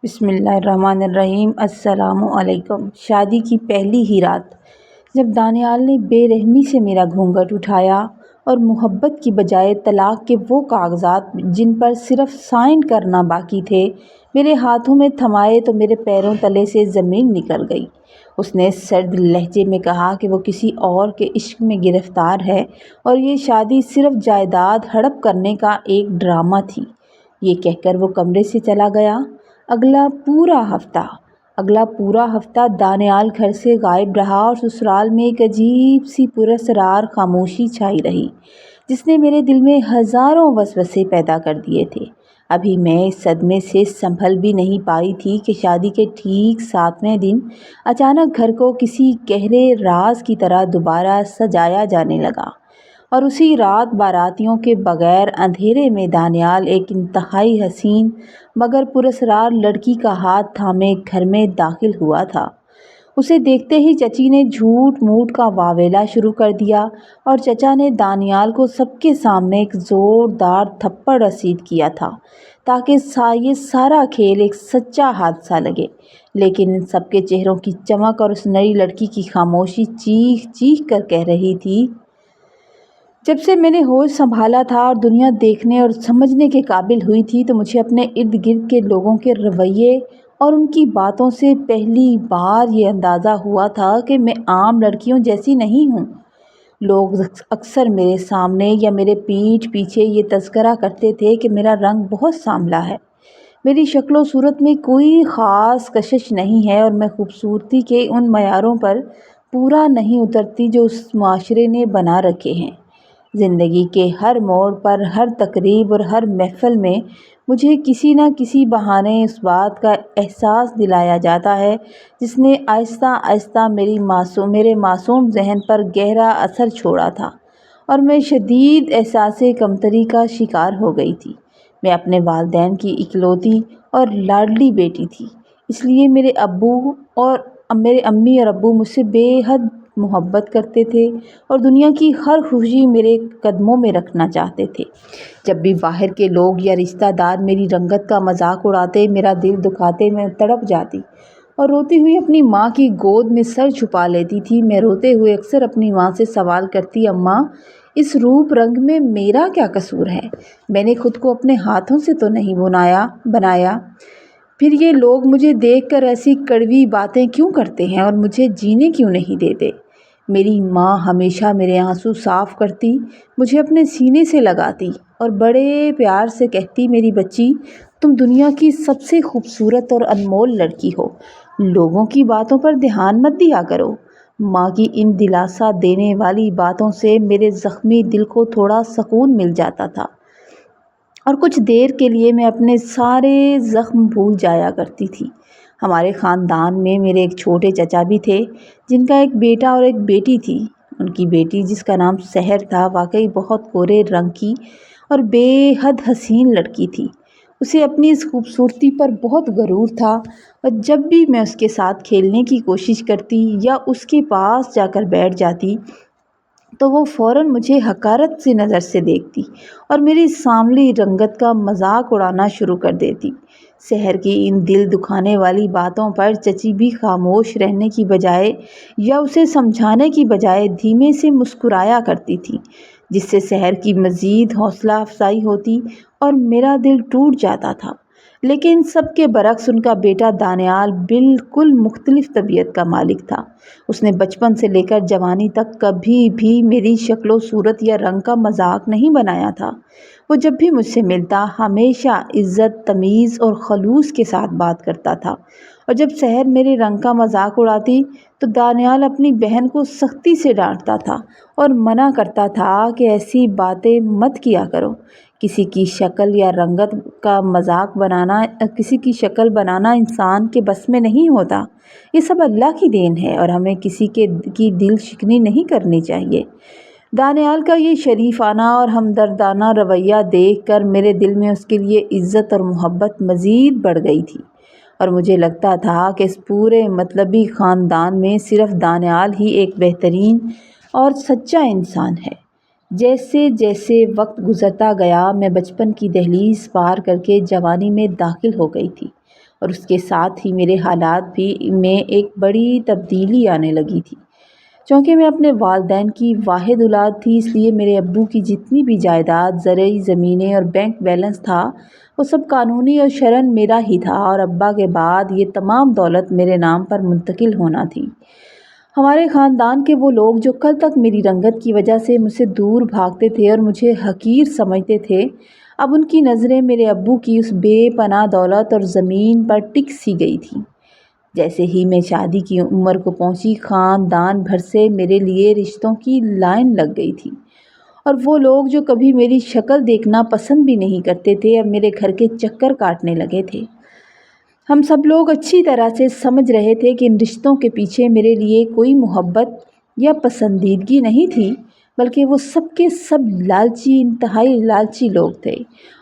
بسم اللہ الرحمن الرحیم۔ السلام علیکم۔ شادی کی پہلی ہی رات جب دانیال نے بے رحمی سے میرا گھونگھٹ اٹھایا اور محبت کی بجائے طلاق کے وہ کاغذات جن پر صرف سائن کرنا باقی تھے میرے ہاتھوں میں تھمائے تو میرے پیروں تلے سے زمین نکل گئی۔ اس نے سرد لہجے میں کہا کہ وہ کسی اور کے عشق میں گرفتار ہے اور یہ شادی صرف جائیداد ہڑپ کرنے کا ایک ڈرامہ تھی۔ یہ کہہ کر وہ کمرے سے چلا گیا۔ اگلا پورا ہفتہ دانیال گھر سے غائب رہا اور سسرال میں ایک عجیب سی پراسرار خاموشی چھائی رہی جس نے میرے دل میں ہزاروں وسوسے پیدا کر دیے تھے۔ ابھی میں اس صدمے سے سنبھل بھی نہیں پائی تھی کہ شادی کے ٹھیک 7ویں دن اچانک گھر کو کسی گہرے راز کی طرح دوبارہ سجایا جانے لگا، اور اسی رات باراتیوں کے بغیر اندھیرے میں دانیال ایک انتہائی حسین مگر پراسرار لڑکی کا ہاتھ تھامے گھر میں داخل ہوا تھا۔ اسے دیکھتے ہی چچی نے جھوٹ موٹ کا واویلا شروع کر دیا اور چچا نے دانیال کو سب کے سامنے ایک زوردار تھپڑ رسید کیا تھا تاکہ یہ سارا کھیل ایک سچا حادثہ لگے۔ لیکن ان سب کے چہروں کی چمک اور اس نئی لڑکی کی خاموشی چیخ چیخ کر کہہ رہی تھی، جب سے میں نے ہوش سنبھالا تھا اور دنیا دیکھنے اور سمجھنے کے قابل ہوئی تھی تو مجھے اپنے ارد گرد کے لوگوں کے رویے اور ان کی باتوں سے پہلی بار یہ اندازہ ہوا تھا کہ میں عام لڑکیوں جیسی نہیں ہوں۔ لوگ اکثر میرے سامنے یا میرے پیٹھ پیچھے یہ تذکرہ کرتے تھے کہ میرا رنگ بہت سانولا ہے، میری شکل و صورت میں کوئی خاص کشش نہیں ہے اور میں خوبصورتی کے ان معیاروں پر پورا نہیں اترتی جو اس معاشرے نے بنا رکھے ہیں۔ زندگی کے ہر موڑ پر، ہر تقریب اور ہر محفل میں مجھے کسی نہ کسی بہانے اس بات کا احساس دلایا جاتا ہے جس نے آہستہ آہستہ میرے معصوم ذہن پر گہرا اثر چھوڑا تھا، اور میں شدید احساس کمتری کا شکار ہو گئی تھی۔ میں اپنے والدین کی اکلوتی اور لاڈلی بیٹی تھی، اس لیے میرے امی اور ابو مجھ سے بے حد محبت کرتے تھے اور دنیا کی ہر خوشی میرے قدموں میں رکھنا چاہتے تھے۔ جب بھی باہر کے لوگ یا رشتہ دار میری رنگت کا مذاق اڑاتے، میرا دل دکھاتے، میں تڑپ جاتی اور روتی ہوئی اپنی ماں کی گود میں سر چھپا لیتی تھی۔ میں روتے ہوئے اکثر اپنی ماں سے سوال کرتی، اماں، اس روپ رنگ میں میرا کیا قصور ہے؟ میں نے خود کو اپنے ہاتھوں سے تو نہیں بنایا، پھر یہ لوگ مجھے دیکھ کر ایسی کڑوی باتیں کیوں کرتے ہیں اور مجھے جینے کیوں نہیں دیتے؟ میری ماں ہمیشہ میرے آنسو صاف کرتی، مجھے اپنے سینے سے لگاتی اور بڑے پیار سے کہتی، میری بچی، تم دنیا کی سب سے خوبصورت اور انمول لڑکی ہو، لوگوں کی باتوں پر دھیان مت دیا کرو۔ ماں کی ان دلاسا دینے والی باتوں سے میرے زخمی دل کو تھوڑا سکون مل جاتا تھا اور کچھ دیر کے لیے میں اپنے سارے زخم بھول جایا کرتی تھی۔ ہمارے خاندان میں میرے ایک چھوٹے چچا بھی تھے جن کا ایک بیٹا اور ایک بیٹی تھی۔ ان کی بیٹی، جس کا نام سحر تھا، واقعی بہت گورے رنگ کی اور بے حد حسین لڑکی تھی۔ اسے اپنی اس خوبصورتی پر بہت غرور تھا اور جب بھی میں اس کے ساتھ کھیلنے کی کوشش کرتی یا اس کے پاس جا کر بیٹھ جاتی تو وہ فوراً مجھے حقارت سے نظر سے دیکھتی اور میری سانولی رنگت کا مذاق اڑانا شروع کر دیتی۔ سحر کی ان دل دکھانے والی باتوں پر چچی بھی خاموش رہنے کی بجائے یا اسے سمجھانے کی بجائے دھیمے سے مسکرایا کرتی تھی، جس سے سحر کی مزید حوصلہ افزائی ہوتی اور میرا دل ٹوٹ جاتا تھا۔ لیکن سب کے برعکس ان کا بیٹا دانیال بالکل مختلف طبیعت کا مالک تھا۔ اس نے بچپن سے لے کر جوانی تک کبھی بھی میری شکل و صورت یا رنگ کا مذاق نہیں بنایا تھا۔ وہ جب بھی مجھ سے ملتا ہمیشہ عزت، تمیز اور خلوص کے ساتھ بات کرتا تھا، اور جب سحر میرے رنگ کا مذاق اڑاتی تو دانیال اپنی بہن کو سختی سے ڈانٹتا تھا اور منع کرتا تھا کہ ایسی باتیں مت کیا کرو۔ کسی کی شکل یا رنگت کا مذاق کسی کی شکل بنانا انسان کے بس میں نہیں ہوتا، یہ سب اللہ کی دین ہے اور ہمیں کسی کی دل شکنی نہیں کرنی چاہیے۔ دانیال کا یہ شریفانہ اور ہمدردانہ رویہ دیکھ کر میرے دل میں اس کے لیے عزت اور محبت مزید بڑھ گئی تھی، اور مجھے لگتا تھا کہ اس پورے مطلبی خاندان میں صرف دانیال ہی ایک بہترین اور سچا انسان ہے۔ جیسے جیسے وقت گزرتا گیا میں بچپن کی دہلیز پار کر کے جوانی میں داخل ہو گئی تھی، اور اس کے ساتھ ہی میرے حالات بھی میں ایک بڑی تبدیلی آنے لگی تھی۔ چونکہ میں اپنے والدین کی واحد اولاد تھی، اس لیے میرے ابو کی جتنی بھی جائیداد، زرعی زمینیں اور بینک بیلنس تھا، وہ سب قانونی اور شرعاً میرا ہی تھا، اور ابا کے بعد یہ تمام دولت میرے نام پر منتقل ہونا تھی۔ ہمارے خاندان کے وہ لوگ جو کل تک میری رنگت کی وجہ سے مجھ سے دور بھاگتے تھے اور مجھے حقیر سمجھتے تھے، اب ان کی نظریں میرے ابو کی اس بے پناہ دولت اور زمین پر ٹک سی گئی تھیں۔ جیسے ہی میں شادی کی عمر کو پہنچی، خاندان بھر سے میرے لیے رشتوں کی لائن لگ گئی تھی، اور وہ لوگ جو کبھی میری شکل دیکھنا پسند بھی نہیں کرتے تھے، اب میرے گھر کے چکر کاٹنے لگے تھے۔ ہم سب لوگ اچھی طرح سے سمجھ رہے تھے کہ ان رشتوں کے پیچھے میرے لیے کوئی محبت یا پسندیدگی نہیں تھی، بلکہ وہ سب کے سب لالچی، انتہائی لالچی لوگ تھے،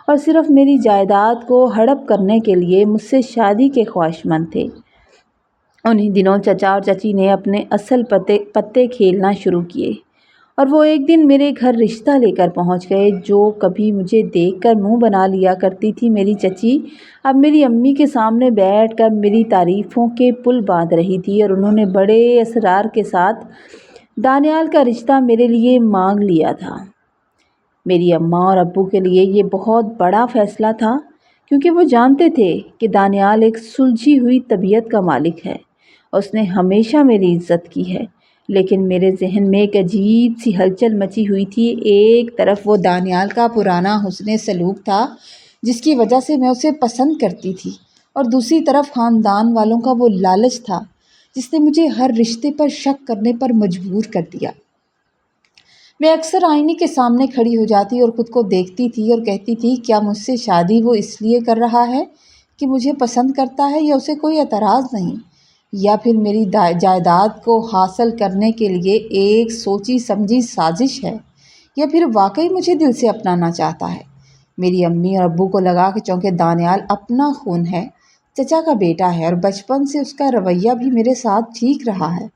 اور صرف میری جائیداد کو ہڑپ کرنے کے لیے مجھ سے شادی کے خواہشمند تھے۔ انہی دنوں چچا اور چچی نے اپنے اصل پتے کھیلنا شروع کیے، اور وہ ایک دن میرے گھر رشتہ لے کر پہنچ گئے۔ جو کبھی مجھے دیکھ کر منہ بنا لیا کرتی تھی میری چچی، اب میری امی کے سامنے بیٹھ کر میری تعریفوں کے پل باندھ رہی تھی، اور انہوں نے بڑے اصرار کے ساتھ دانیال کا رشتہ میرے لیے مانگ لیا تھا۔ میری اماں اور ابو کے لیے یہ بہت بڑا فیصلہ تھا، کیونکہ وہ جانتے تھے کہ دانیال ایک سلجھی ہوئی طبیعت کا مالک ہے، اور اس نے ہمیشہ میری عزت کی ہے۔ لیکن میرے ذہن میں ایک عجیب سی ہلچل مچی ہوئی تھی۔ ایک طرف وہ دانیال کا پرانا حسن سلوک تھا، جس کی وجہ سے میں اسے پسند کرتی تھی، اور دوسری طرف خاندان والوں کا وہ لالچ تھا، جس نے مجھے ہر رشتے پر شک کرنے پر مجبور کر دیا۔ میں اکثر آئینے کے سامنے کھڑی ہو جاتی اور خود کو دیکھتی تھی اور کہتی تھی، کیا مجھ سے شادی وہ اس لیے کر رہا ہے کہ مجھے پسند کرتا ہے، یا اسے کوئی اعتراض نہیں، یا پھر میری جائیداد کو حاصل کرنے کے لیے ایک سوچی سمجھی سازش ہے، یا پھر واقعی مجھے دل سے اپنانا چاہتا ہے۔ میری امی اور ابو کو لگا کہ چونکہ دانیال اپنا خون ہے، چچا کا بیٹا ہے، اور بچپن سے اس کا رویہ بھی میرے ساتھ ٹھیک رہا ہے،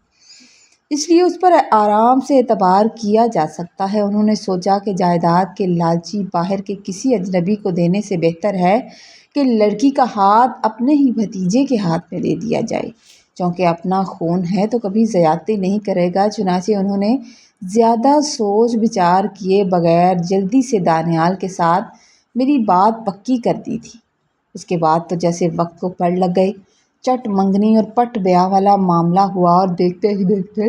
اس لیے اس پر آرام سے اعتبار کیا جا سکتا ہے۔ انہوں نے سوچا کہ جائیداد کے لالچی باہر کے کسی اجنبی کو دینے سے بہتر ہے کہ لڑکی کا ہاتھ اپنے ہی بھتیجے کے ہاتھ میں دے دیا جائے۔ چونکہ اپنا خون ہے تو کبھی زیادتی نہیں کرے گا، چنانچہ انہوں نے زیادہ سوچ بچار کیے بغیر جلدی سے دانیال کے ساتھ میری بات پکی کر دی تھی۔ اس کے بعد تو جیسے وقت کو پڑ لگ گئے، چٹ منگنی اور پٹ بیاہ والا معاملہ ہوا، اور دیکھتے ہی دیکھتے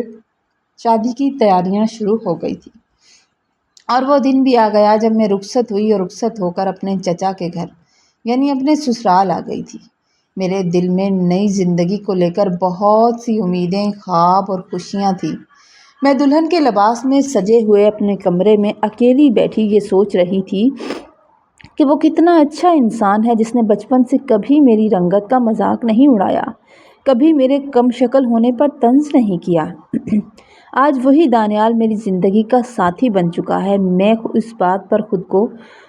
شادی کی تیاریاں شروع ہو گئی تھی۔ اور وہ دن بھی آ گیا جب میں رخصت ہوئی، اور رخصت ہو کر اپنے چچا کے گھر یعنی اپنے سسرال آ گئی تھی۔ میرے دل میں نئی زندگی کو لے کر بہت سی امیدیں، خواب اور خوشیاں تھیں۔ میں دلہن کے لباس میں سجے ہوئے اپنے کمرے میں اکیلی بیٹھی یہ سوچ رہی تھی کہ وہ کتنا اچھا انسان ہے، جس نے بچپن سے کبھی میری رنگت کا مذاق نہیں اڑایا، کبھی میرے کم شکل ہونے پر طنز نہیں کیا۔ آج وہی دانیال میری زندگی کا ساتھی بن چکا ہے۔ میں اس بات پر خود کو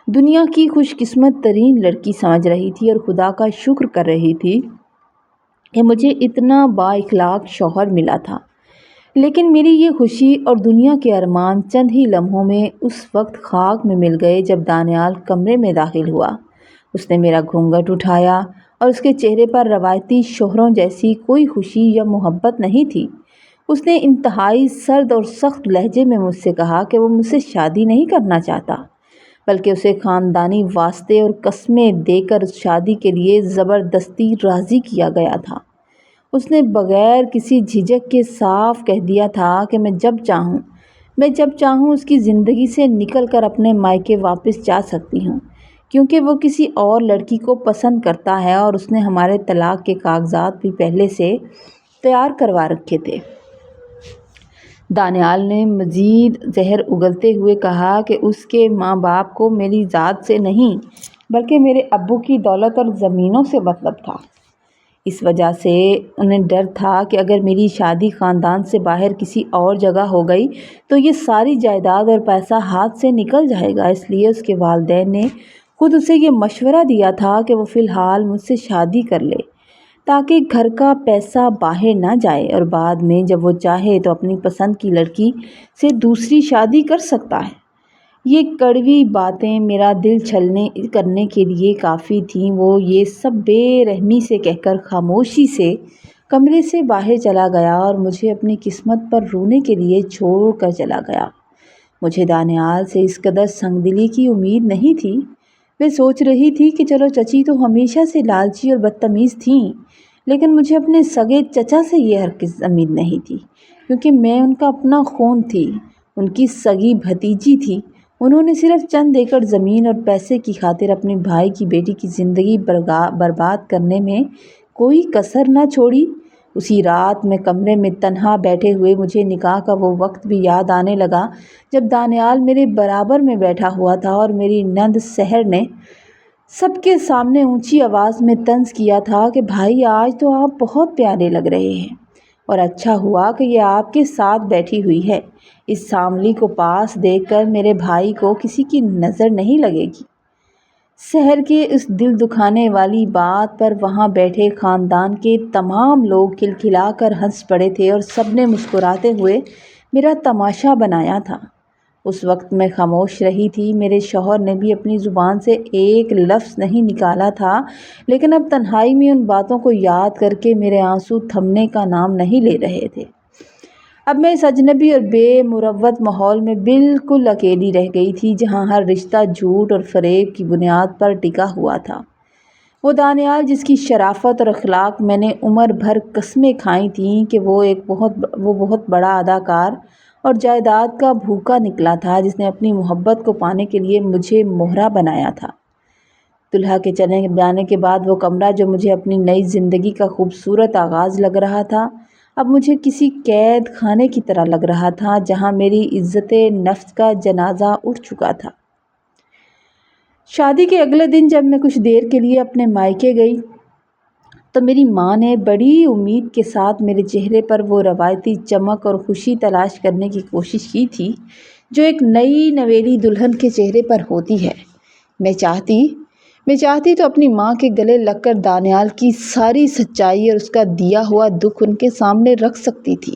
دنیا کی خوش قسمت ترین لڑکی سمجھ رہی تھی، اور خدا کا شکر کر رہی تھی کہ مجھے اتنا با اخلاق شوہر ملا تھا۔ لیکن میری یہ خوشی اور دنیا کے ارمان چند ہی لمحوں میں اس وقت خاک میں مل گئے جب دانیال کمرے میں داخل ہوا۔ اس نے میرا گھونگھٹ اٹھایا، اور اس کے چہرے پر روایتی شوہروں جیسی کوئی خوشی یا محبت نہیں تھی۔ اس نے انتہائی سرد اور سخت لہجے میں مجھ سے کہا کہ وہ مجھ سے شادی نہیں کرنا چاہتا، بلکہ اسے خاندانی واسطے اور قسمیں دے کر اس شادی کے لیے زبردستی راضی کیا گیا تھا۔ اس نے بغیر کسی جھجک کے صاف کہہ دیا تھا کہ میں جب چاہوں اس کی زندگی سے نکل کر اپنے مائکے واپس جا سکتی ہوں، کیونکہ وہ کسی اور لڑکی کو پسند کرتا ہے، اور اس نے ہمارے طلاق کے کاغذات بھی پہلے سے تیار کروا رکھے تھے۔ دانیال نے مزید زہر اگلتے ہوئے کہا کہ اس کے ماں باپ کو میری ذات سے نہیں، بلکہ میرے ابو کی دولت اور زمینوں سے مطلب تھا۔ اس وجہ سے انہیں ڈر تھا کہ اگر میری شادی خاندان سے باہر کسی اور جگہ ہو گئی تو یہ ساری جائیداد اور پیسہ ہاتھ سے نکل جائے گا۔ اس لیے اس کے والدین نے خود اسے یہ مشورہ دیا تھا کہ وہ فی الحال مجھ سے شادی کر لے، تاکہ گھر کا پیسہ باہر نہ جائے، اور بعد میں جب وہ چاہے تو اپنی پسند کی لڑکی سے دوسری شادی کر سکتا ہے۔ یہ کڑوی باتیں میرا دل چھلنے کرنے کے لیے کافی تھیں۔ وہ یہ سب بے رحمی سے کہہ کر خاموشی سے کمرے سے باہر چلا گیا اور مجھے اپنی قسمت پر رونے کے لیے چھوڑ کر چلا گیا۔ مجھے دانیال سے اس قدر سنگ دلی کی امید نہیں تھی۔ میں سوچ رہی تھی کہ چلو چچی تو ہمیشہ سے لالچی اور بدتمیز تھیں، لیکن مجھے اپنے سگے چچا سے یہ ہرگز امید نہیں تھی، کیونکہ میں ان کا اپنا خون تھی، ان کی سگی بھتیجی تھی۔ انہوں نے صرف چند ایکڑ زمین اور پیسے کی خاطر اپنے بھائی کی بیٹی کی زندگی برباد کرنے میں کوئی کسر نہ چھوڑی۔ اسی رات میں کمرے میں تنہا بیٹھے ہوئے مجھے نکاح کا وہ وقت بھی یاد آنے لگا جب دانیال میرے برابر میں بیٹھا ہوا تھا اور میری نند سحر نے سب کے سامنے اونچی آواز میں طنز کیا تھا کہ بھائی آج تو آپ بہت پیارے لگ رہے ہیں، اور اچھا ہوا کہ یہ آپ کے ساتھ بیٹھی ہوئی ہے۔ اس ساملی کو پاس دیکھ کر میرے بھائی کو کسی کی نظر نہیں لگے گی۔ سحر کے اس دل دکھانے والی بات پر وہاں بیٹھے خاندان کے تمام لوگ کھلکھلا کر ہنس پڑے تھے اور سب نے مسکراتے ہوئے میرا تماشا بنایا تھا۔ اس وقت میں خاموش رہی تھی۔ میرے شوہر نے بھی اپنی زبان سے ایک لفظ نہیں نکالا تھا، لیکن اب تنہائی میں ان باتوں کو یاد کر کے میرے آنسو تھمنے کا نام نہیں لے رہے تھے۔ اب میں اس اجنبی اور بے مروت ماحول میں بالکل اکیلی رہ گئی تھی، جہاں ہر رشتہ جھوٹ اور فریب کی بنیاد پر ٹکا ہوا تھا۔ وہ دانیال جس کی شرافت اور اخلاق میں نے عمر بھر قسمیں کھائی تھیں کہ وہ بہت بڑا اداکار اور جائیداد کا بھوکا نکلا تھا، جس نے اپنی محبت کو پانے کے لیے مجھے مہرا بنایا تھا۔ دلہا کے چلے جانے کے بعد وہ کمرہ جو مجھے اپنی نئی زندگی کا خوبصورت آغاز لگ رہا تھا، اب مجھے کسی قید خانے کی طرح لگ رہا تھا، جہاں میری عزت نفس کا جنازہ اٹھ چکا تھا۔ شادی کے اگلے دن جب میں کچھ دیر کے لیے اپنے مائکے گئی تو میری ماں نے بڑی امید کے ساتھ میرے چہرے پر وہ روایتی چمک اور خوشی تلاش کرنے کی کوشش کی تھی جو ایک نئی نویلی دلہن کے چہرے پر ہوتی ہے۔ میں چاہتی تو اپنی ماں کے گلے لگ کر دانیال کی ساری سچائی اور اس کا دیا ہوا دکھ ان کے سامنے رکھ سکتی تھی۔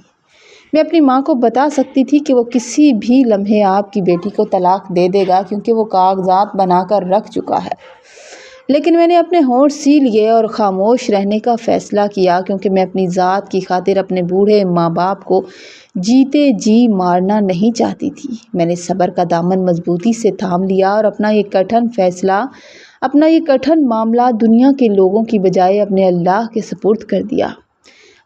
میں اپنی ماں کو بتا سکتی تھی کہ وہ کسی بھی لمحے آپ کی بیٹی کو طلاق دے دے گا، کیونکہ وہ کاغذات بنا کر رکھ چکا ہے۔ لیکن میں نے اپنے ہونٹ سی لیے اور خاموش رہنے کا فیصلہ کیا، کیونکہ میں اپنی ذات کی خاطر اپنے بوڑھے ماں باپ کو جیتے جی مارنا نہیں چاہتی تھی۔ میں نے صبر کا دامن مضبوطی سے تھام لیا اور اپنا یہ کٹھن معاملہ دنیا کے لوگوں کی بجائے اپنے اللہ کے سپرد کر دیا۔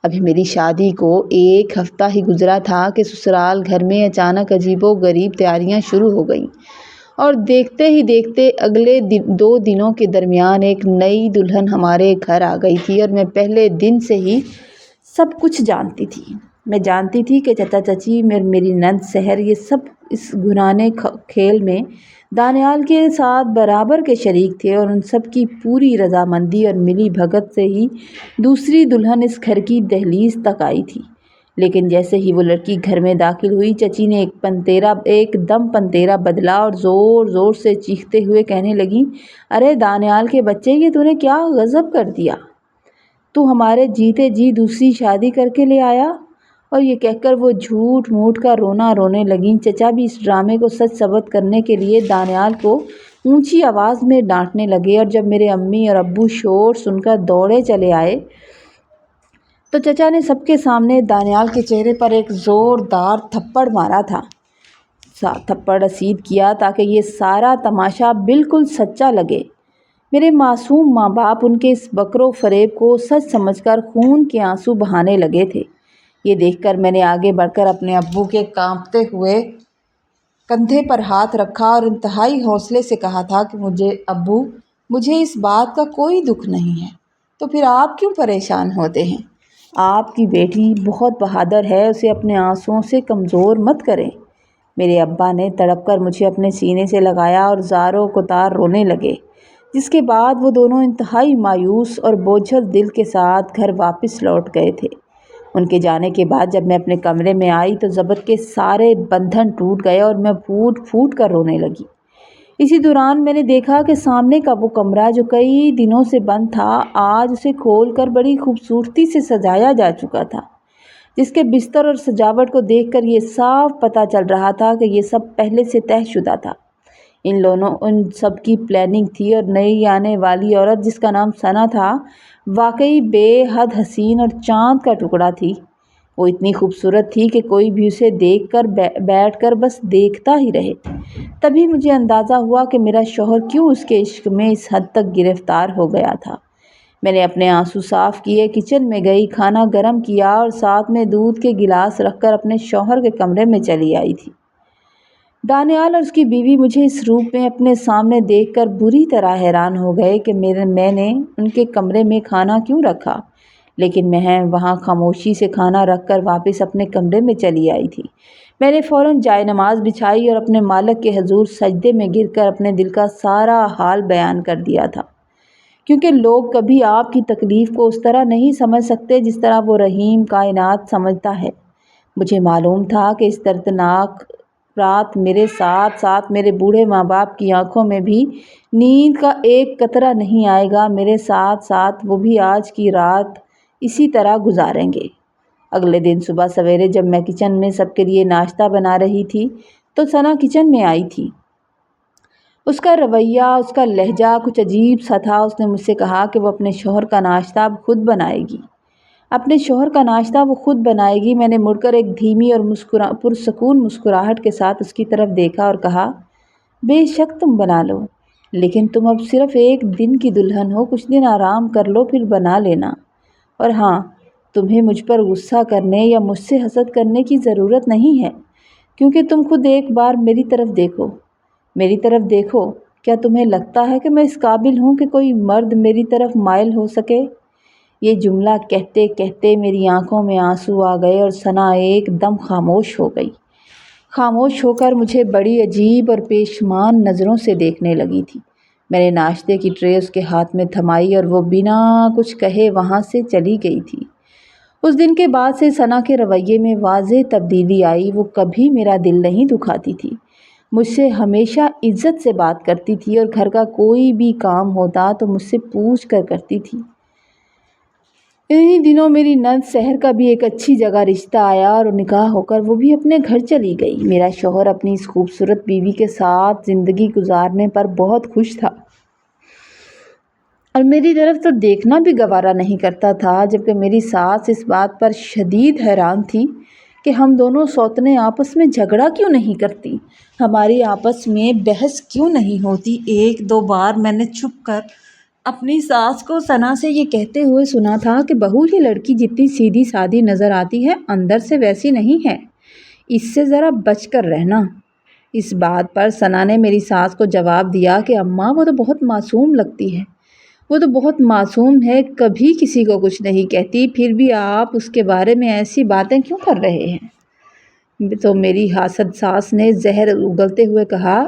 ابھی میری شادی کو ایک ہفتہ ہی گزرا تھا کہ سسرال گھر میں اچانک عجیب و غریب تیاریاں شروع ہو گئیں، اور دیکھتے ہی دیکھتے اگلے 2 دنوں کے درمیان ایک نئی دلہن ہمارے گھر آ گئی تھی، اور میں پہلے دن سے ہی سب کچھ جانتی تھی۔ میں جانتی تھی کہ چچا چچی میری نند سحر یہ سب اس گھنانے کھیل میں دانیال کے ساتھ برابر کے شریک تھے، اور ان سب کی پوری رضامندی اور ملی بھگت سے ہی دوسری دلہن اس گھر کی دہلیز تک آئی تھی۔ لیکن جیسے ہی وہ لڑکی گھر میں داخل ہوئی، چچی نے ایک دم پنتیرا بدلا اور زور زور سے چیختے ہوئے کہنے لگی، ارے دانیال کے بچے، یہ تو نے کیا غضب کر دیا! تو ہمارے جیتے جی دوسری شادی کر کے لے آیا! اور یہ کہہ کر وہ جھوٹ موٹ کا رونا رونے لگیں۔ چچا بھی اس ڈرامے کو سچ ثابت کرنے کے لیے دانیال کو اونچی آواز میں ڈانٹنے لگے، اور جب میرے امی اور ابو شور سن کر دوڑے چلے آئے تو چچا نے سب کے سامنے دانیال کے چہرے پر ایک زوردار تھپڑ مارا تھا، تھپڑ رسید کیا تاکہ یہ سارا تماشا بالکل سچا لگے۔ میرے معصوم ماں باپ ان کے اس بکر و فریب کو سچ سمجھ کر خون کے آنسو بہانے لگے تھے۔ یہ دیکھ کر میں نے آگے بڑھ کر اپنے ابو کے کانپتے ہوئے کندھے پر ہاتھ رکھا اور انتہائی حوصلے سے کہا تھا کہ مجھے اس بات کا کوئی دکھ نہیں ہے، تو پھر آپ کیوں پریشان ہوتے ہیں؟ آپ کی بیٹی بہت بہادر ہے، اسے اپنے آنسوؤں سے کمزور مت کریں۔ میرے ابا نے تڑپ کر مجھے اپنے سینے سے لگایا اور زاروں کوتار رونے لگے، جس کے بعد وہ دونوں انتہائی مایوس اور بوجھل دل کے ساتھ گھر واپس لوٹ گئے تھے۔ ان کے جانے کے بعد جب میں اپنے کمرے میں آئی تو ضبط کے سارے بندھن ٹوٹ گئے اور میں پھوٹ پھوٹ کر رونے لگی۔ اسی دوران میں نے دیکھا کہ سامنے کا وہ کمرہ جو کئی دنوں سے بند تھا، آج اسے کھول کر بڑی خوبصورتی سے سجایا جا چکا تھا، جس کے بستر اور سجاوٹ کو دیکھ کر یہ صاف پتہ چل رہا تھا کہ یہ سب پہلے سے طے شدہ تھا۔ ان سب کی پلاننگ تھی، اور نئی آنے والی عورت جس کا نام ثنا تھا واقعی بے حد حسین اور چاند کا ٹکڑا تھی۔ وہ اتنی خوبصورت تھی کہ کوئی بھی اسے دیکھ کر بیٹھ کر بس دیکھتا ہی رہے۔ تبھی مجھے اندازہ ہوا کہ میرا شوہر کیوں اس کے عشق میں اس حد تک گرفتار ہو گیا تھا۔ میں نے اپنے آنسو صاف کیے، کچن میں گئی، کھانا گرم کیا اور ساتھ میں دودھ کے گلاس رکھ کر اپنے شوہر کے کمرے میں چلی آئی تھی۔ دانیال اور اس کی بیوی مجھے اس روپ میں اپنے سامنے دیکھ کر بری طرح حیران ہو گئے کہ میں نے ان کے کمرے میں کھانا کیوں رکھا، لیکن میں وہاں خاموشی سے کھانا رکھ کر واپس اپنے کمرے میں چلی آئی تھی۔ میں نے فوراً جائے نماز بچھائی اور اپنے مالک کے حضور سجدے میں گر کر اپنے دل کا سارا حال بیان کر دیا تھا، کیونکہ لوگ کبھی آپ کی تکلیف کو اس طرح نہیں سمجھ سکتے جس طرح وہ رحیم کائنات سمجھتا ہے۔ مجھے معلوم تھا کہ اس دردناک رات میرے ساتھ ساتھ میرے بوڑھے ماں باپ کی آنکھوں میں بھی نیند کا ایک قطرہ نہیں آئے گا، میرے ساتھ ساتھ وہ بھی آج کی رات اسی طرح گزاریں گے۔ اگلے دن صبح سویرے جب میں کچن میں سب کے لیے ناشتہ بنا رہی تھی تو ثنا کچن میں آئی تھی۔ اس کا رویہ، اس کا لہجہ کچھ عجیب سا تھا۔ اس نے مجھ سے کہا کہ وہ اپنے شوہر کا ناشتہ اب خود بنائے گی۔ اپنے شوہر کا ناشتہ وہ خود بنائے گی۔ میں نے مڑ کر ایک دھیمی اور پرسکون مسکراہٹ کے ساتھ اس کی طرف دیکھا اور کہا، بے شک تم بنا لو، لیکن تم اب صرف ایک دن کی دلہن ہو، کچھ دن آرام کر لو پھر بنا لینا۔ اور ہاں، تمہیں مجھ پر غصہ کرنے یا مجھ سے حسد کرنے کی ضرورت نہیں ہے، کیونکہ تم خود ایک بار میری طرف دیکھو، کیا تمہیں لگتا ہے کہ میں اس قابل ہوں کہ کوئی مرد میری طرف مائل ہو سکے؟ یہ جملہ کہتے کہتے میری آنکھوں میں آنسو آ گئے اور ثنا ایک دم خاموش ہو گئی۔ خاموش ہو کر مجھے بڑی عجیب اور پیشمان نظروں سے دیکھنے لگی تھی۔ میں نے ناشتے کی ٹرے اس کے ہاتھ میں تھمائی اور وہ بنا کچھ کہے وہاں سے چلی گئی تھی۔ اس دن کے بعد سے ثنا کے رویے میں واضح تبدیلی آئی۔ وہ کبھی میرا دل نہیں دکھاتی تھی، مجھ سے ہمیشہ عزت سے بات کرتی تھی اور گھر کا کوئی بھی کام ہوتا تو مجھ سے پوچھ کر کرتی تھی۔ انہی دنوں میری نند سحر کا بھی ایک اچھی جگہ رشتہ آیا اور نکاح ہو کر وہ بھی اپنے گھر چلی گئی۔ میرا شوہر اپنی اس خوبصورت بیوی کے ساتھ زندگی گزارنے پر بہت خوش تھا اور میری طرف تو دیکھنا بھی گوارا نہیں کرتا تھا، جبکہ میری ساس اس بات پر شدید حیران تھی کہ ہم دونوں سوتنے آپس میں جھگڑا کیوں نہیں کرتی، ہماری آپس میں بحث کیوں نہیں ہوتی۔ ایک دو بار میں نے چھپ کر اپنی ساس کو ثنا سے یہ کہتے ہوئے سنا تھا کہ بہو، یہ لڑکی جتنی سیدھی سادی نظر آتی ہے اندر سے ویسی نہیں ہے، اس سے ذرا بچ کر رہنا۔ اس بات پر ثنا نے میری ساس کو جواب دیا کہ اماں، وہ تو بہت معصوم لگتی ہے، وہ تو بہت معصوم ہے، کبھی کسی کو کچھ نہیں کہتی، پھر بھی آپ اس کے بارے میں ایسی باتیں کیوں کر رہے ہیں؟ تو میری حاسد ساس نے زہر اگلتے ہوئے کہا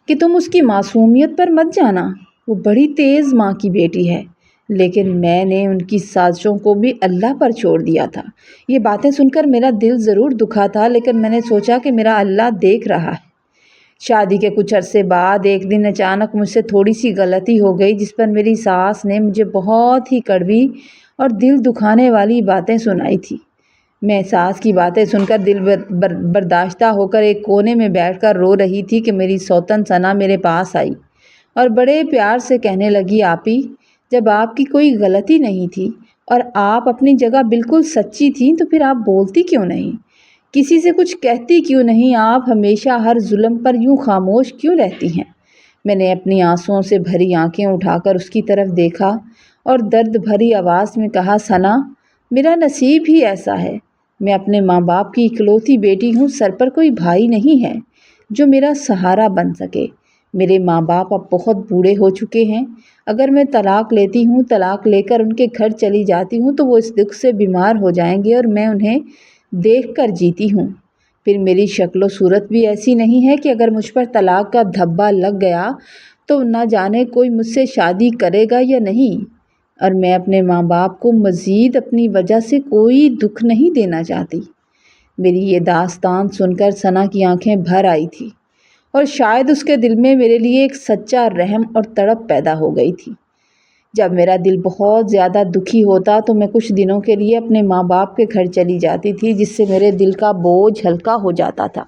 کہ تم اس کی معصومیت پر مت جانا، وہ بڑی تیز ماں کی بیٹی ہے۔ لیکن میں نے ان کی سازشوں کو بھی اللہ پر چھوڑ دیا تھا۔ یہ باتیں سن کر میرا دل ضرور دکھا تھا، لیکن میں نے سوچا کہ میرا اللہ دیکھ رہا ہے۔ شادی کے کچھ عرصے بعد ایک دن اچانک مجھ سے تھوڑی سی غلطی ہو گئی، جس پر میری ساس نے مجھے بہت ہی کڑوی اور دل دکھانے والی باتیں سنائی تھی۔ میں ساس کی باتیں سن کر دل برداشتہ ہو کر ایک کونے میں بیٹھ کر رو رہی تھی کہ میری سوتن ثنا میرے پاس آئی اور بڑے پیار سے کہنے لگی، آپی، جب آپ کی کوئی غلطی نہیں تھی اور آپ اپنی جگہ بالکل سچی تھیں تو پھر آپ بولتی کیوں نہیں، کسی سے کچھ کہتی کیوں نہیں، آپ ہمیشہ ہر ظلم پر یوں خاموش کیوں رہتی ہیں؟ میں نے اپنی آنسوؤں سے بھری آنکھیں اٹھا کر اس کی طرف دیکھا اور درد بھری آواز میں کہا، ثنا، میرا نصیب ہی ایسا ہے، میں اپنے ماں باپ کی اکلوتی بیٹی ہوں، سر پر کوئی بھائی نہیں ہے جو میرا سہارا بن سکے۔ میرے ماں باپ اب بہت بوڑھے ہو چکے ہیں، اگر میں طلاق لیتی ہوں، طلاق لے کر ان کے گھر چلی جاتی ہوں تو وہ اس دکھ سے بیمار ہو جائیں گے اور میں انہیں دیکھ کر جیتی ہوں۔ پھر میری شکل و صورت بھی ایسی نہیں ہے کہ اگر مجھ پر طلاق کا دھبا لگ گیا تو نہ جانے کوئی مجھ سے شادی کرے گا یا نہیں، اور میں اپنے ماں باپ کو مزید اپنی وجہ سے کوئی دکھ نہیں دینا چاہتی۔ میری یہ داستان سن کر ثنا کی آنکھیں بھر آئی تھی اور شاید اس کے دل میں میرے لیے ایک سچا رحم اور تڑپ پیدا ہو گئی تھی۔ جب میرا دل بہت زیادہ دکھی ہوتا تو میں کچھ دنوں کے لیے اپنے ماں باپ کے گھر چلی جاتی تھی، جس سے میرے دل کا بوجھ ہلکا ہو جاتا تھا۔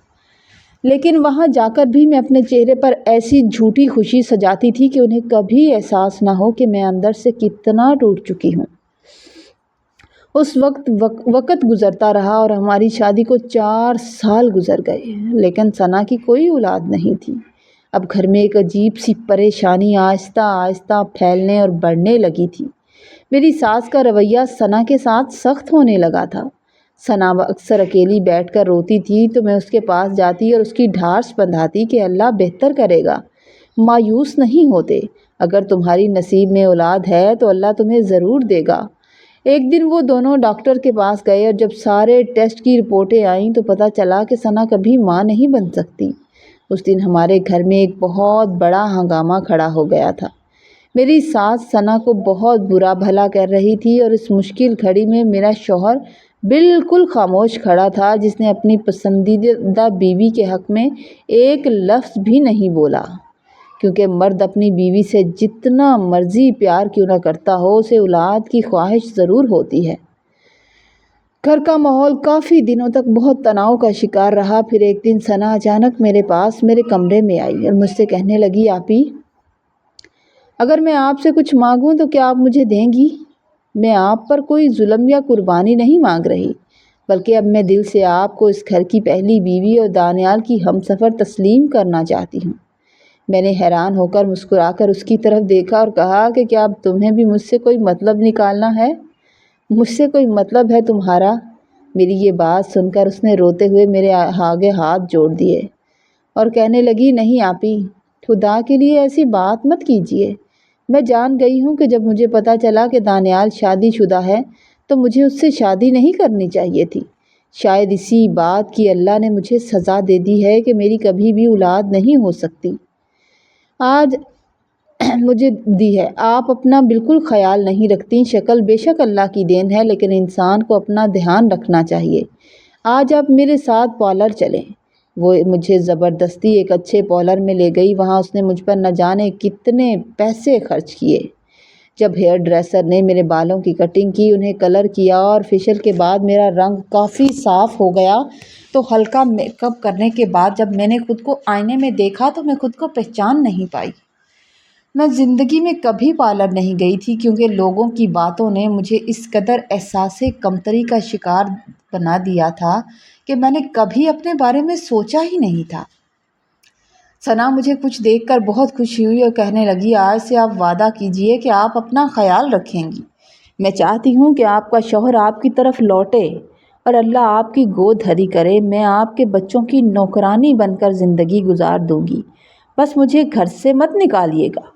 لیکن وہاں جا کر بھی میں اپنے چہرے پر ایسی جھوٹی خوشی سجاتی تھی کہ انہیں کبھی احساس نہ ہو کہ میں اندر سے کتنا ٹوٹ چکی ہوں۔ اس وقت گزرتا رہا اور ہماری شادی کو 4 سال گزر گئے، لیکن ثنا کی کوئی اولاد نہیں تھی۔ اب گھر میں ایک عجیب سی پریشانی آہستہ آہستہ پھیلنے اور بڑھنے لگی تھی۔ میری ساس کا رویہ ثنا کے ساتھ سخت ہونے لگا تھا۔ ثنا اکثر اکیلی بیٹھ کر روتی تھی تو میں اس کے پاس جاتی اور اس کی ڈھارس بندھاتی کہ اللہ بہتر کرے گا، مایوس نہیں ہوتے، اگر تمہاری نصیب میں اولاد ہے تو اللہ تمہیں ضرور دے گا۔ ایک دن وہ دونوں ڈاکٹر کے پاس گئے اور جب سارے ٹیسٹ کی رپورٹیں آئیں تو پتہ چلا کہ ثنا کبھی ماں نہیں بن سکتی۔ اس دن ہمارے گھر میں ایک بہت بڑا ہنگامہ کھڑا ہو گیا تھا۔ میری ساس ثنا کو بہت برا بھلا کر رہی تھی اور اس مشکل گھڑی میں میرا شوہر بالکل خاموش کھڑا تھا، جس نے اپنی پسندیدہ بیوی کے حق میں ایک لفظ بھی نہیں بولا، کیونکہ مرد اپنی بیوی سے جتنا مرضی پیار کیوں نہ کرتا ہو، اسے اولاد کی خواہش ضرور ہوتی ہے۔ گھر کا ماحول کافی دنوں تک بہت تناؤ کا شکار رہا۔ پھر ایک دن ثنا اچانک میرے پاس میرے کمرے میں آئی اور مجھ سے کہنے لگی، آپی، اگر میں آپ سے کچھ مانگوں تو کیا آپ مجھے دیں گی؟ میں آپ پر کوئی ظلم یا قربانی نہیں مانگ رہی، بلکہ اب میں دل سے آپ کو اس گھر کی پہلی بیوی اور دانیال کی ہمسفر تسلیم کرنا چاہتی ہوں۔ میں نے حیران ہو کر مسکرا کر اس کی طرف دیکھا اور کہا کہ کیا اب تمہیں بھی مجھ سے کوئی مطلب نکالنا ہے؟ مجھ سے کوئی مطلب ہے تمہارا؟ میری یہ بات سن کر اس نے روتے ہوئے میرے آگے ہاتھ جوڑ دیے اور کہنے لگی، نہیں آپی، خدا کے لیے ایسی بات مت کیجیے۔ میں جان گئی ہوں کہ جب مجھے پتہ چلا کہ دانیال شادی شدہ ہے تو مجھے اس سے شادی نہیں کرنی چاہیے تھی۔ شاید اسی بات کی اللہ نے مجھے سزا دے دی ہے کہ میری کبھی بھی اولاد نہیں ہو سکتی۔ آج مجھے دی ہے۔ آپ اپنا بالکل خیال نہیں رکھتی۔ شکل بے شک اللہ کی دین ہے، لیکن انسان کو اپنا دھیان رکھنا چاہیے۔ آج آپ میرے ساتھ پارلر چلیں۔ وہ مجھے زبردستی ایک اچھے پارلر میں لے گئی۔ وہاں اس نے مجھ پر نہ جانے کتنے پیسے خرچ کیے۔ جب ہیئر ڈریسر نے میرے بالوں کی کٹنگ کی، انہیں کلر کیا اور فیشل کے بعد میرا رنگ کافی صاف ہو گیا تو ہلکا میک اپ کرنے کے بعد جب میں نے خود کو آئینے میں دیکھا تو میں خود کو پہچان نہیں پائی۔ میں زندگی میں کبھی پارلر نہیں گئی تھی، کیونکہ لوگوں کی باتوں نے مجھے اس قدر احساس کمتری کا شکار بنا دیا تھا کہ میں نے کبھی اپنے بارے میں سوچا ہی نہیں تھا۔ ثنا مجھے کچھ دیکھ کر بہت خوشی ہوئی اور کہنے لگی، آج سے آپ وعدہ کیجئے کہ آپ اپنا خیال رکھیں گی۔ میں چاہتی ہوں کہ آپ کا شوہر آپ کی طرف لوٹے اور اللہ آپ کی گود ہری کرے۔ میں آپ کے بچوں کی نوکرانی بن کر زندگی گزار دوں گی، بس مجھے گھر سے مت نکالیے گا۔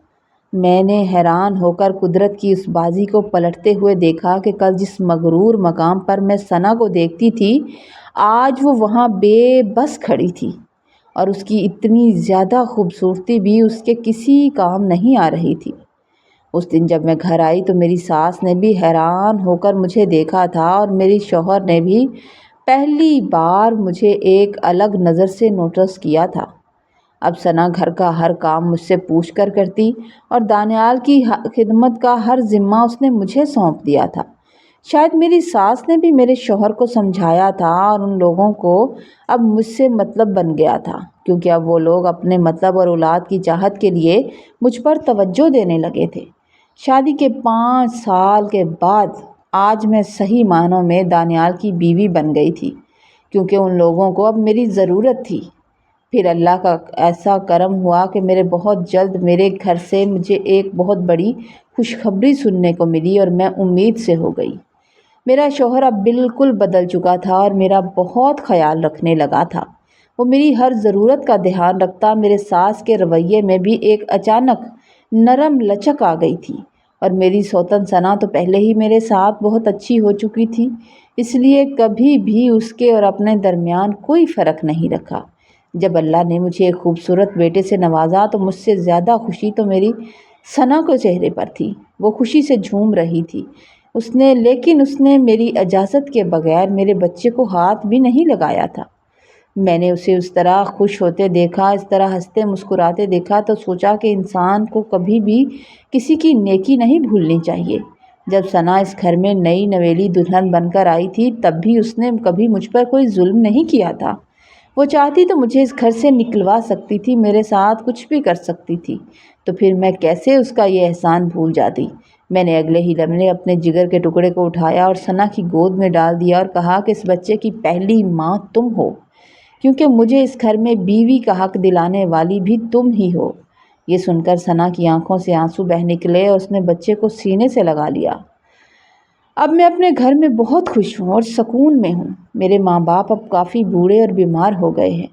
میں نے حیران ہو کر قدرت کی اس بازی کو پلٹتے ہوئے دیکھا کہ کل جس مغرور مقام پر میں ثنا کو دیکھتی تھی، آج وہ وہاں بے بس کھڑی تھی اور اس کی اتنی زیادہ خوبصورتی بھی اس کے کسی کام نہیں آ رہی تھی۔ اس دن جب میں گھر آئی تو میری ساس نے بھی حیران ہو کر مجھے دیکھا تھا اور میری شوہر نے بھی پہلی بار مجھے ایک الگ نظر سے نوٹس کیا تھا۔ اب ثنا گھر کا ہر کام مجھ سے پوچھ کر کرتی اور دانیال کی خدمت کا ہر ذمہ اس نے مجھے سونپ دیا تھا۔ شاید میری ساس نے بھی میرے شوہر کو سمجھایا تھا اور ان لوگوں کو اب مجھ سے مطلب بن گیا تھا، کیونکہ اب وہ لوگ اپنے مطلب اور اولاد کی چاہت کے لیے مجھ پر توجہ دینے لگے تھے۔ شادی کے 5 سال کے بعد آج میں صحیح معنوں میں دانیال کی بیوی بن گئی تھی، کیونکہ ان لوگوں کو اب میری ضرورت تھی۔ پھر اللہ کا ایسا کرم ہوا کہ میرے بہت جلد میرے گھر سے مجھے ایک بہت بڑی خوشخبری سننے کو ملی اور میں امید سے ہو گئی۔ میرا شوہر اب بالکل بدل چکا تھا اور میرا بہت خیال رکھنے لگا تھا۔ وہ میری ہر ضرورت کا دھیان رکھتا۔ میرے ساس کے رویے میں بھی ایک اچانک نرم لچک آ گئی تھی اور میری سوتن ثنا تو پہلے ہی میرے ساتھ بہت اچھی ہو چکی تھی، اس لیے کبھی بھی اس کے اور اپنے درمیان کوئی فرق نہیں رکھا۔ جب اللہ نے مجھے ایک خوبصورت بیٹے سے نوازا تو مجھ سے زیادہ خوشی تو میری ثنا کے چہرے پر تھی۔ وہ خوشی سے جھوم رہی تھی۔ لیکن اس نے میری اجازت کے بغیر میرے بچے کو ہاتھ بھی نہیں لگایا تھا۔ میں نے اسے اس طرح خوش ہوتے دیکھا، اس طرح ہنستے مسکراتے دیکھا تو سوچا کہ انسان کو کبھی بھی کسی کی نیکی نہیں بھولنی چاہیے۔ جب ثنا اس گھر میں نئی نویلی دلہن بن کر آئی تھی، تب بھی اس نے کبھی مجھ پر کوئی ظلم نہیں کیا تھا۔ وہ چاہتی تو مجھے اس گھر سے نکلوا سکتی تھی، میرے ساتھ کچھ بھی کر سکتی تھی، تو پھر میں کیسے اس کا یہ احسان بھول جاتی۔ میں نے اگلے ہی لمحے اپنے جگر کے ٹکڑے کو اٹھایا اور ثنا کی گود میں ڈال دیا اور کہا کہ اس بچے کی پہلی ماں تم ہو، کیونکہ مجھے اس گھر میں بیوی کا حق دلانے والی بھی تم ہی ہو۔ یہ سن کر ثنا کی آنکھوں سے آنسو بہہ نکلے اور اس نے بچے کو سینے سے لگا لیا۔ اب میں اپنے گھر میں بہت خوش ہوں اور سکون میں ہوں۔ میرے ماں باپ اب کافی بوڑھے اور بیمار ہو گئے ہیں،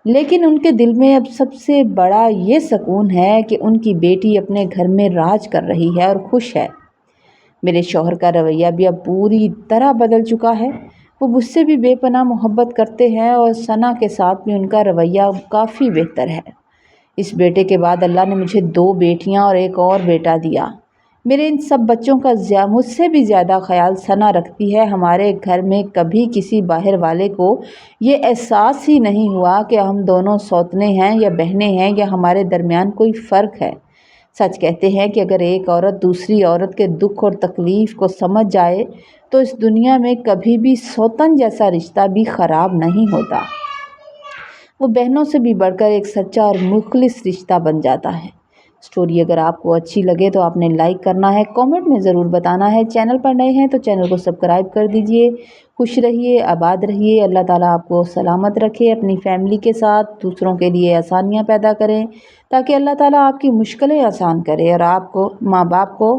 لیکن ان کے دل میں اب سب سے بڑا یہ سکون ہے کہ ان کی بیٹی اپنے گھر میں راج کر رہی ہے اور خوش ہے۔ میرے شوہر کا رویہ بھی اب پوری طرح بدل چکا ہے، وہ مجھ سے بھی بے پناہ محبت کرتے ہیں اور ثنا کے ساتھ بھی ان کا رویہ کافی بہتر ہے۔ اس بیٹے کے بعد اللہ نے مجھے 2 بیٹیاں اور ایک اور بیٹا دیا۔ میرے ان سب بچوں کا مجھ سے بھی زیادہ خیال ثنا رکھتی ہے۔ ہمارے گھر میں کبھی کسی باہر والے کو یہ احساس ہی نہیں ہوا کہ ہم دونوں سوتنے ہیں یا بہنیں ہیں یا ہمارے درمیان کوئی فرق ہے۔ سچ کہتے ہیں کہ اگر ایک عورت دوسری عورت کے دکھ اور تکلیف کو سمجھ جائے تو اس دنیا میں کبھی بھی سوتن جیسا رشتہ بھی خراب نہیں ہوتا، وہ بہنوں سے بھی بڑھ کر ایک سچا اور مخلص رشتہ بن جاتا ہے۔ سٹوری اگر آپ کو اچھی لگے تو آپ نے لائک کرنا ہے، کامنٹ میں ضرور بتانا ہے۔ چینل پر نئے ہیں تو چینل کو سبسکرائب کر دیجئے۔ خوش رہیے، آباد رہیے، اللہ تعالیٰ آپ کو سلامت رکھے، اپنی فیملی کے ساتھ دوسروں کے لیے آسانیاں پیدا کریں تاکہ اللہ تعالیٰ آپ کی مشکلیں آسان کرے اور آپ کو، ماں باپ کو